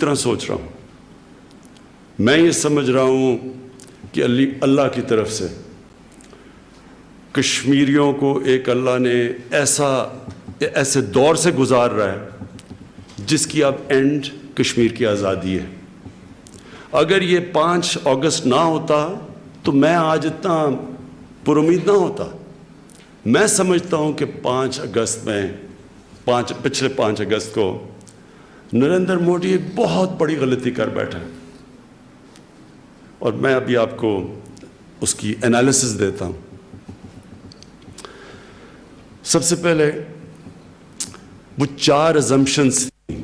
طرح سوچ رہا ہوں. میں یہ سمجھ رہا ہوں کہ اللہ کی طرف سے کشمیریوں کو ایک اللہ نے ایسے دور سے گزار رہا ہے جس کی اب اینڈ کشمیر کی آزادی ہے. اگر یہ 5 اگست نہ ہوتا تو میں آج اتنا پر امید نہ ہوتا. میں سمجھتا ہوں کہ 5 اگست میں پچھلے 5 اگست کو نریندر مودی ایک بہت بڑی غلطی کر بیٹھا ہے، اور میں ابھی آپ کو اس کی انالیسس دیتا ہوں. سب سے پہلے وہ 4 assumptions تھیں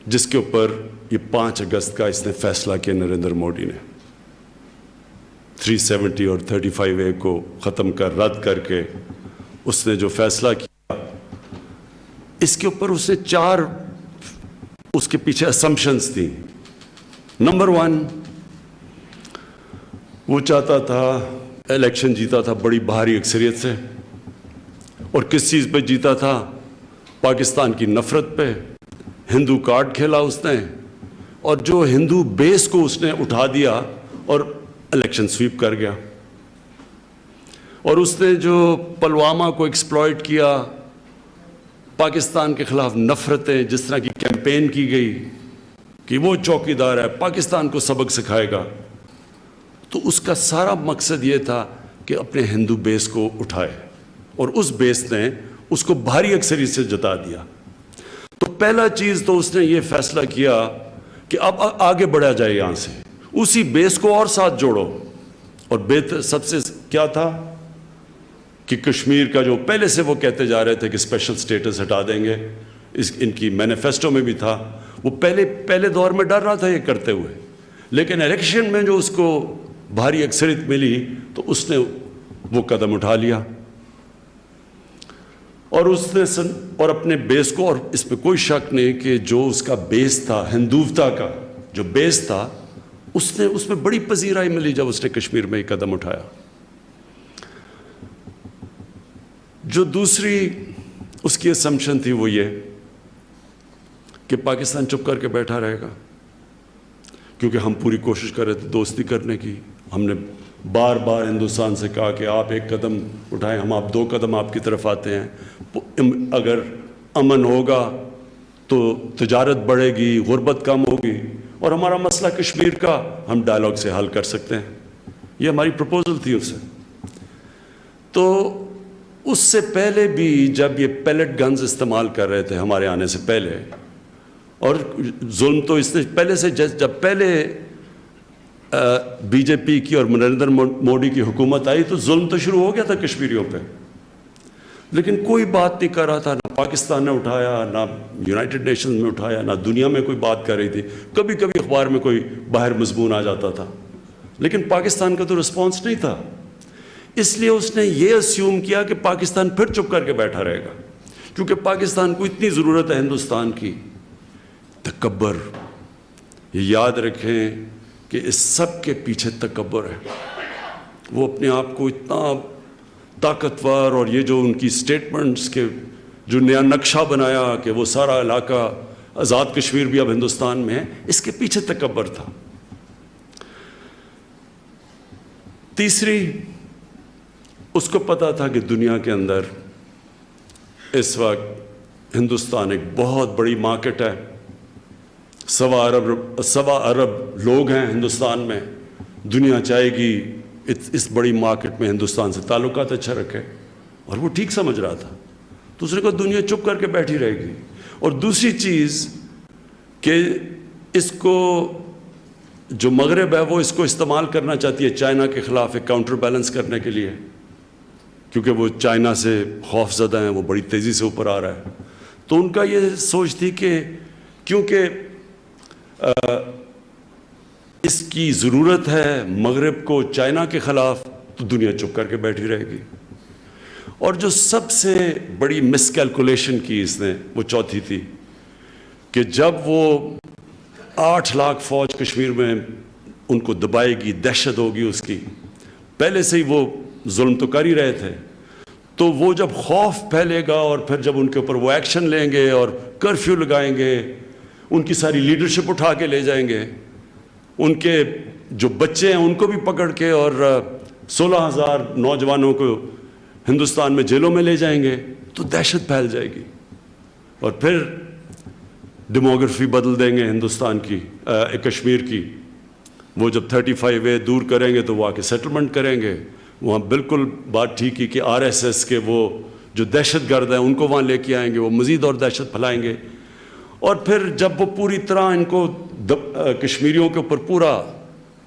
جس کے اوپر یہ 5 اگست کا اس نے فیصلہ کیا نریندر مودی نے. 370 اور 35A کو ختم رد کر کے اس نے جو فیصلہ کیا، اس کے اوپر اس نے 4 اس کے پیچھے assumptions تھیں. نمبر 1، وہ چاہتا تھا الیکشن جیتا تھا بڑی بھاری اکثریت سے، اور کس چیز پہ جیتا تھا؟ پاکستان کی نفرت پہ. ہندو کارڈ کھیلا اس نے، اور جو ہندو بیس کو اس نے اٹھا دیا اور الیکشن سویپ کر گیا. اور اس نے جو پلوامہ کو ایکسپلائٹ کیا، پاکستان کے خلاف نفرتیں جس طرح کی کیمپین کی گئی کہ وہ چوکی دار ہے، پاکستان کو سبق سکھائے گا، تو اس کا سارا مقصد یہ تھا کہ اپنے ہندو بیس کو اٹھائے، اور اس بیس نے اس کو بھاری اکثریت سے جتا دیا. تو پہلا چیز تو اس نے یہ فیصلہ کیا کہ اب آگے بڑھا جائے یہاں سے، اسی بیس کو اور ساتھ جوڑو. اور سب سے کیا تھا کہ کشمیر کا جو پہلے سے وہ کہتے جا رہے تھے کہ اسپیشل سٹیٹس ہٹا دیں گے، ان کی مینیفیسٹو میں بھی تھا. وہ پہلے دور میں ڈر رہا تھا یہ کرتے ہوئے، لیکن الیکشن میں جو اس کو بھاری اکثریت ملی تو اس نے وہ قدم اٹھا لیا. اور اس نے اور اپنے بیس کو، اور اس پہ کوئی شک نہیں کہ جو اس کا بیس تھا، ہندوتا کا جو بیس تھا، اس میں بڑی پذیرائی ملی جب اس نے کشمیر میں یہ قدم اٹھایا. جو دوسری اس کی اسمپشن تھی وہ یہ کہ پاکستان چپ کر کے بیٹھا رہے گا، کیونکہ ہم پوری کوشش کر رہے تھے دوستی کرنے کی. ہم نے بار بار ہندوستان سے کہا کہ آپ 1 قدم اٹھائیں، ہم 2 قدم آپ کی طرف آتے ہیں. اگر امن ہوگا تو تجارت بڑھے گی، غربت کم ہوگی، اور ہمارا مسئلہ کشمیر کا ہم ڈائلاگ سے حل کر سکتے ہیں. یہ ہماری پروپوزل تھی اس سے. تو اس سے پہلے بھی جب یہ پیلٹ گنز استعمال کر رہے تھے ہمارے آنے سے پہلے، اور ظلم تو اس نے پہلے سے، جب پہلے بی جے پی کی اور نریندر مودی کی حکومت آئی تو ظلم تو شروع ہو گیا تھا کشمیریوں پہ، لیکن کوئی بات نہیں کر رہا تھا. نہ پاکستان نے اٹھایا، نہ یونائٹڈ نیشنز میں اٹھایا، نہ دنیا میں کوئی بات کر رہی تھی. کبھی کبھی اخبار میں کوئی باہر مضمون آ جاتا تھا، لیکن پاکستان کا تو رسپانس نہیں تھا. اس لیے اس نے یہ اسیوم کیا کہ پاکستان پھر چپ کر کے بیٹھا رہے گا، کیونکہ پاکستان کو اتنی ضرورت ہے ہندوستان کی. تکبر، یہ یاد رکھیں کہ اس سب کے پیچھے تکبر ہے. وہ اپنے آپ کو اتنا طاقتور، اور یہ جو ان کی سٹیٹمنٹس کے جو نیا نقشہ بنایا کہ وہ سارا علاقہ آزاد کشمیر بھی اب ہندوستان میں ہے، اس کے پیچھے تکبر تھا. تیسری، اس کو پتا تھا کہ دنیا کے اندر اس وقت ہندوستان ایک بہت بڑی مارکیٹ ہے. 1.25 ارب لوگ ہیں ہندوستان میں. دنیا چاہے گی اس بڑی مارکیٹ میں ہندوستان سے تعلقات اچھا رکھے، اور وہ ٹھیک سمجھ رہا تھا. دوسرے کو دنیا چپ کر کے بیٹھی رہے گی. اور دوسری چیز کہ اس کو جو مغرب ہے وہ اس کو استعمال کرنا چاہتی ہے چائنا کے خلاف ایک کاؤنٹر بیلنس کرنے کے لیے، کیونکہ وہ چائنا سے خوف زدہ ہیں، وہ بڑی تیزی سے اوپر آ رہا ہے. تو ان کا یہ سوچ تھی کہ کیونکہ اس کی ضرورت ہے مغرب کو چائنا کے خلاف، تو دنیا چپ کر کے بیٹھی رہے گی. اور جو سب سے بڑی مس کیلکولیشن کی اس نے، وہ چوتھی تھی کہ جب وہ 8 لاکھ فوج کشمیر میں ان کو دبائے گی، دہشت ہوگی اس کی، پہلے سے ہی وہ ظلم تو کر ہی رہے تھے، تو وہ جب خوف پھیلے گا اور پھر جب ان کے اوپر وہ ایکشن لیں گے اور کرفیو لگائیں گے ان کی ساری لیڈرشپ اٹھا کے لے جائیں گے, ان کے جو بچے ہیں ان کو بھی پکڑ کے اور 16,000 نوجوانوں کو ہندوستان میں جیلوں میں لے جائیں گے, تو دہشت پھیل جائے گی. اور پھر ڈیموگرافی بدل دیں گے ہندوستان کی, کشمیر کی. وہ جب 35A دور کریں گے تو وہ آ کے سیٹلمنٹ کریں گے. وہاں بالکل بات ٹھیک کی کہ RSS کے وہ جو دہشت گرد ہیں ان کو وہاں لے کے آئیں گے, وہ مزید اور دہشت پھیلائیں گے. اور پھر جب وہ پوری طرح ان کو کشمیریوں کے اوپر پورا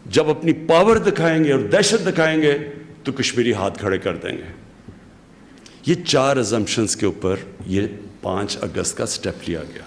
جب اپنی پاور دکھائیں گے اور دہشت دکھائیں گے تو کشمیری ہاتھ کھڑے کر دیں گے. یہ 4 ازمپشنز کے اوپر یہ 5 اگست کا سٹیپ لیا گیا.